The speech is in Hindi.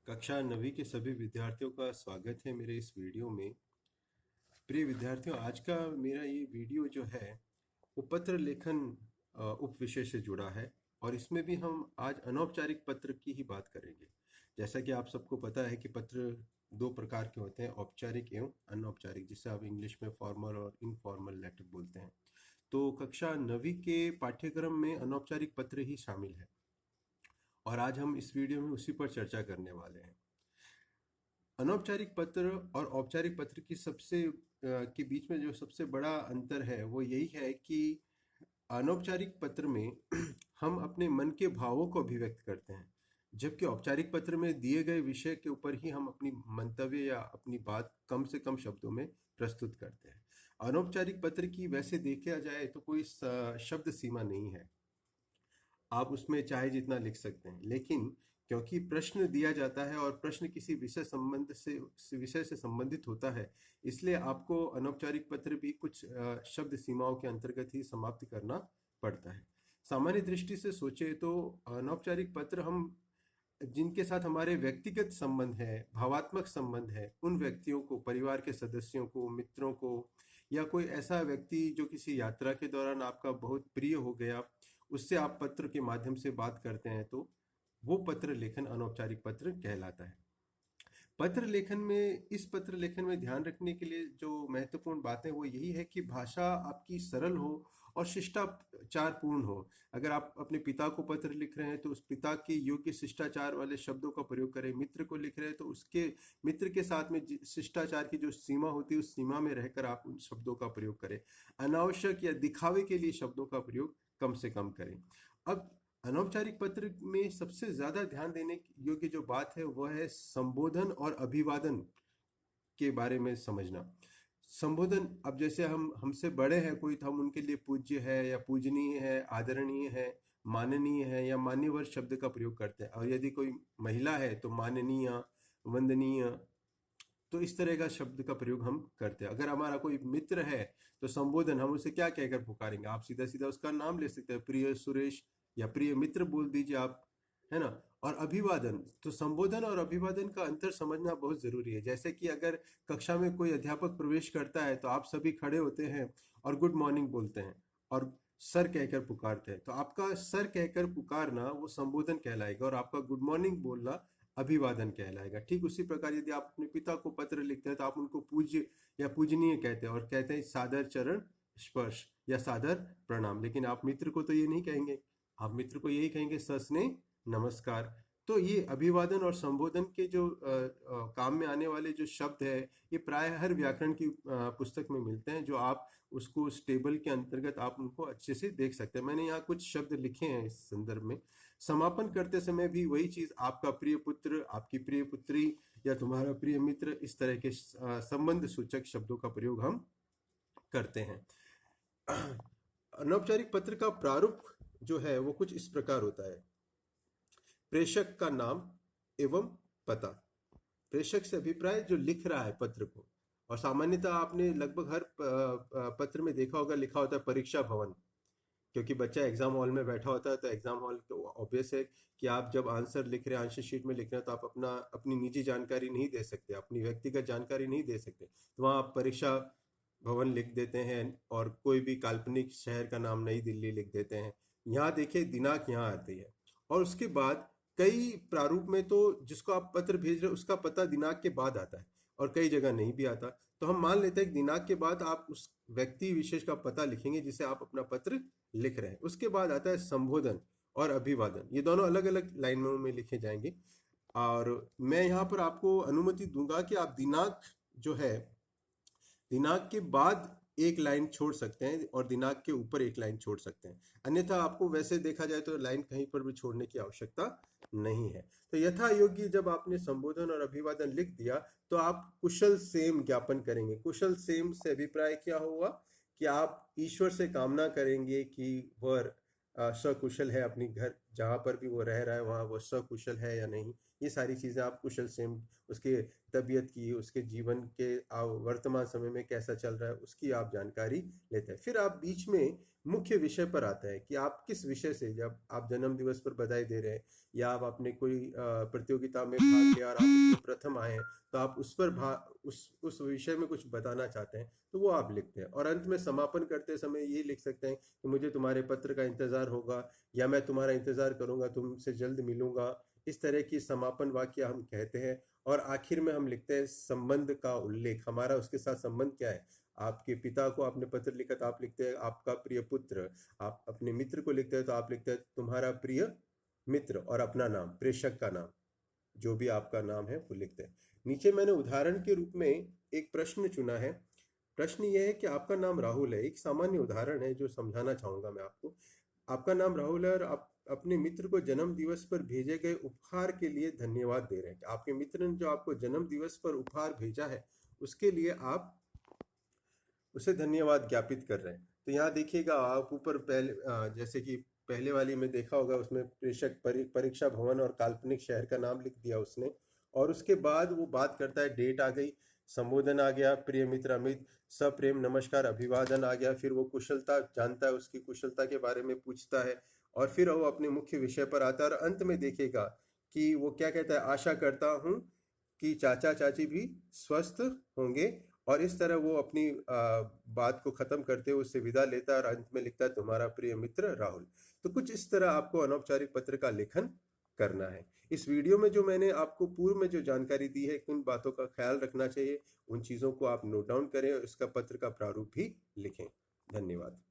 कक्षा 9वीं के सभी विद्यार्थियों का स्वागत है मेरे इस वीडियो में। प्रिय विद्यार्थियों, आज का मेरा ये वीडियो जो है वो पत्र लेखन उप विषय से जुड़ा है और इसमें भी हम आज अनौपचारिक पत्र की ही बात करेंगे। जैसा कि आप सबको पता है कि पत्र दो प्रकार के होते हैं, औपचारिक एवं अनौपचारिक, जिसे आप इंग्लिश में फॉर्मल और इनफॉर्मल लेटर बोलते हैं। तो कक्षा 9वीं के पाठ्यक्रम में अनौपचारिक पत्र ही शामिल है और आज हम इस वीडियो में उसी पर चर्चा करने वाले हैं। अनौपचारिक पत्र और औपचारिक पत्र की के बीच में जो सबसे बड़ा अंतर है वो यही है कि अनौपचारिक पत्र में हम अपने मन के भावों को अभिव्यक्त करते हैं, जबकि औपचारिक पत्र में दिए गए विषय के ऊपर ही हम अपनी मंतव्य या अपनी बात कम से कम शब्दों में प्रस्तुत करते हैं। अनौपचारिक पत्र की वैसे देखा जाए तो कोई शब्द सीमा नहीं है, आप उसमें चाहे जितना लिख सकते हैं, लेकिन क्योंकि प्रश्न दिया जाता है और प्रश्न किसी विषय से संबंधित होता है, इसलिए आपको अनौपचारिक पत्र भी कुछ शब्द सीमाओं के अंतर्गत ही समाप्त करना पड़ता है। सामान्य दृष्टि से सोचे तो अनौपचारिक पत्र हम जिनके साथ हमारे व्यक्तिगत संबंध है, भावात्मक संबंध है, उन व्यक्तियों को, परिवार के सदस्यों को, मित्रों को, या कोई ऐसा व्यक्ति जो किसी यात्रा के दौरान आपका बहुत प्रिय हो गया, उससे आप पत्र के माध्यम से बात करते हैं, तो वो पत्र लेखन अनौपचारिक पत्र कहलाता है। इस पत्र लेखन में ध्यान रखने के लिए जो महत्वपूर्ण बातें वो यही है कि भाषा आपकी सरल हो और शिष्टाचार पूर्ण हो। अगर आप अपने पिता को पत्र लिख रहे हैं तो उस पिता के योग्य शिष्टाचार वाले शब्दों का प्रयोग करें। मित्र को लिख रहे हैं तो उसके मित्र के साथ में शिष्टाचार की जो सीमा होती है उस सीमा में रहकर आप उन शब्दों का प्रयोग करें। अनावश्यक या दिखावे के लिए शब्दों का प्रयोग कम से कम करें। अब अनौपचारिक पत्र में सबसे ज्यादा ध्यान देने योग्य जो बात है वह है संबोधन और अभिवादन के बारे में समझना। संबोधन, अब जैसे हमसे बड़े हैं कोई, तो हम उनके लिए पूज्य है या पूजनीय है, आदरणीय है, माननीय है या मान्यवर शब्द का प्रयोग करते हैं। और यदि कोई महिला है तो माननीय, वंदनीय, तो इस तरह का शब्द का प्रयोग हम करते हैं। अगर हमारा कोई मित्र है तो संबोधन हम उसे क्या कहकर पुकारेंगे? आप सीधा सीधा उसका नाम ले सकते हैं, प्रिय सुरेश या प्रिय मित्र बोल दीजिए आप, है ना। और अभिवादन, तो संबोधन और अभिवादन का अंतर समझना बहुत जरूरी है। जैसे कि अगर कक्षा में कोई अध्यापक प्रवेश करता है तो आप सभी खड़े होते हैं और गुड मॉर्निंग बोलते हैं और सर कहकर पुकारते हैं, तो आपका सर कहकर पुकारना वो संबोधन कहलाएगा और आपका गुड मॉर्निंग बोलना अभिवादन कहलाएगा। ठीक उसी प्रकार यदि आप अपने पिता को पत्र लिखते हैं तो आप उनको पूज्य या पूजनीय कहते हैं और कहते हैं सादर चरण स्पर्श या सादर प्रणाम। लेकिन आप मित्र को तो ये नहीं कहेंगे, आप मित्र को यही कहेंगे सस्नेह नमस्कार। तो ये अभिवादन और संबोधन के जो काम में आने वाले जो शब्द है, ये प्राय हर व्याकरण की पुस्तक में मिलते हैं, जो आप उसको उस टेबल के अंतर्गत आप उनको अच्छे से देख सकते हैं। मैंने यहाँ कुछ शब्द लिखे हैं इस संदर्भ में। समापन करते समय भी वही चीज, आपका प्रिय पुत्र, आपकी प्रिय पुत्री या तुम्हारा प्रिय मित्र, इस तरह के संबंध सूचक शब्दों का प्रयोग हम करते हैं। अनौपचारिक पत्र का प्रारूप जो है वो कुछ इस प्रकार होता है। प्रेषक का नाम एवं पता। प्रेषक से अभिप्राय जो लिख रहा है पत्र को, और सामान्यतः आपने लगभग हर पत्र में देखा होगा लिखा होता है परीक्षा भवन, क्योंकि बच्चा एग्जाम हॉल में बैठा होता है। तो एग्जाम हॉल तो ऑब्वियस है कि आप जब आंसर लिख रहे हैं, आंसर शीट में लिख रहे हैं, तो आप अपनी निजी जानकारी नहीं दे सकते, अपनी व्यक्तिगत जानकारी नहीं दे सकते। तो वहाँ आप परीक्षा भवन लिख देते हैं और कोई भी काल्पनिक शहर का नाम नई दिल्ली लिख देते हैं। यहाँ देखिए दिनांक यहाँ आती है, और उसके बाद कई प्रारूप में तो जिसको आप पत्र भेज रहे हो उसका पता दिनांक के बाद आता है और कई जगह नहीं भी आता। तो हम मान लेते हैं कि दिनांक के बाद आप उस व्यक्ति विशेष का पता लिखेंगे जिसे आप अपना पत्र लिख रहे हैं। उसके बाद आता है संबोधन और अभिवादन, ये दोनों अलग अलग लाइनों में लिखे जाएंगे। और मैं यहाँ पर आपको अनुमति दूंगा कि आप दिनांक जो है, दिनांक के बाद एक लाइन छोड़ सकते हैं और दिनांक के ऊपर एक लाइन छोड़ सकते हैं, अन्यथा आपको वैसे देखा जाए तो लाइन कहीं पर भी छोड़ने की आवश्यकता नहीं है। तो यथा योग्य जब आपने संबोधन और अभिवादन लिख दिया तो आप कुशल सेम ज्ञापन करेंगे। कुशल सेम से अभिप्राय क्या हुआ कि आप ईश्वर से कामना करेंगे कि वह सकुशल है, अपनी घर जहां पर भी वो रह रहा है वहां वो सकुशल है या नहीं, ये सारी चीज़ें आप कुशल क्षेम, उसके तबीयत की, उसके जीवन के वर्तमान समय में कैसा चल रहा है उसकी आप जानकारी लेते हैं। फिर आप बीच में मुख्य विषय पर आते हैं कि आप किस विषय से, जब आप जन्म दिवस पर बधाई दे रहे हैं या आप अपने कोई प्रतियोगिता में भाग लिया और आप उसमें प्रथम आए हैं, तो आप उस पर उस विषय में कुछ बताना चाहते हैं तो वो आप लिखते हैं। और अंत में समापन करते समय ये लिख सकते हैं कि मुझे तुम्हारे पत्र का इंतजार होगा या मैं तुम्हारा इंतजार करूंगा, तुमसे जल्द मिलूंगा। इस तरह की समापन वाक्य हम कहते हैं। और आखिर में हम लिखते हैं संबंध का उल्लेख, हमारा उसके साथ संबंध क्या है। आपके पिता को आपने पत्र लिखा तो आप लिखते हैं आपका प्रिय पुत्र। आप अपने मित्र को लिखते हैं तो आप लिखते हैं तुम्हारा प्रिय मित्र, और अपना नाम, प्रेषक का नाम, जो भी आपका नाम है वो लिखते हैं। नीचे मैंने उदाहरण के रूप में एक प्रश्न चुना है। प्रश्न यह है कि आपका नाम राहुल है। एक सामान्य उदाहरण है जो समझाना चाहूंगा मैं आपको। आपका नाम राहुल है और आप अपने मित्र को जन्म दिवस पर भेजे गए उपहार के लिए धन्यवाद दे रहे हैं। आपके मित्र ने जो आपको जन्म दिवस पर उपहार भेजा है उसके लिए आप उसे धन्यवाद ज्ञापित कर रहे हैं। तो यहाँ देखिएगा आप ऊपर पहले जैसे कि पहले वाली में देखा होगा, उसमें प्रेषक परीक्षा भवन और काल्पनिक शहर का नाम लिख दिया उसने। और उसके बाद वो बात करता है, डेट आ गई, संबोधन आ गया, प्रिय मित्र अमित, सप्रेम नमस्कार, अभिवादन आ गया। फिर वो कुशलता जानता है, उसकी कुशलता के बारे में पूछता है और फिर वो अपने मुख्य विषय पर आता है। और अंत में देखिएगा कि वो क्या कहता है, आशा करता हूँ कि चाचा चाची भी स्वस्थ होंगे। और इस तरह वो अपनी बात को खत्म करते हुए उससे विदा लेता है और अंत में लिखता है तुम्हारा प्रिय मित्र राहुल। तो कुछ इस तरह आपको अनौपचारिक पत्र का लेखन करना है। इस वीडियो में जो मैंने आपको पूर्व में जो जानकारी दी है, किन बातों का ख्याल रखना चाहिए, उन चीज़ों को आप नोट डाउन करें और इसका पत्र का प्रारूप भी लिखें। धन्यवाद।